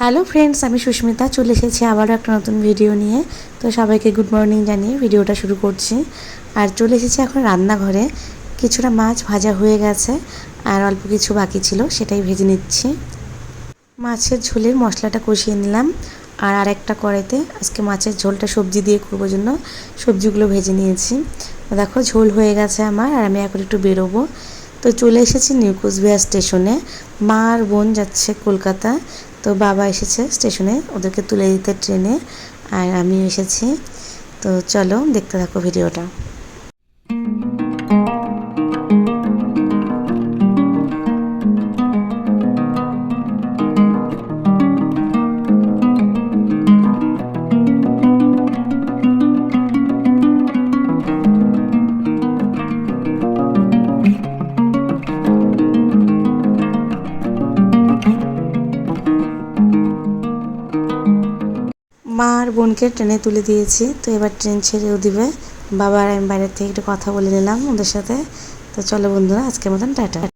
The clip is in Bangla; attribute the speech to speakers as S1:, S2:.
S1: হ্যালো ফ্রেন্ডস, আমি সুস্মিতা চলে এসেছি আবারও একটা নতুন ভিডিও নিয়ে। তো সবাইকে গুড মর্নিং জানিয়ে ভিডিওটা শুরু করছি। আর চলে এসেছি এখন রান্নাঘরে। কিছুটা মাছ ভাজা হয়ে গেছে আর অল্প কিছু বাকি ছিল, সেটাই ভেজে নিচ্ছি। মাছের ঝোলের মশলাটা কষিয়ে নিলাম। আর আরেকটা কড়াইতে আজকে মাছের ঝোলটা সবজি দিয়ে করবো জন্য সবজিগুলো ভেজে নিয়েছি। দেখো ঝোল হয়ে গেছে আমার, আর আমি এখন একটু বেরোবো। তো চলে এসেছি নিউ কোচবিহার স্টেশনে। মা আর বোন যাচ্ছে কলকাতা। তো বাবা এসেছে স্টেশনে ওদেরকে তুলে দিতে ট্রেনে, আর আমি এসেছি। তো চলো দেখতে থাকো ভিডিওটা। মা আর বোনকে ট্রেনে তুলে দিয়েছি, তো এবার ট্রেন ছেড়েও দিবে। বাবা আর আমি বাইরের থেকে একটু কথা বলে নিলাম ওদের সাথে। তো চলো বন্ধুরা, আজকের মতন টাটা।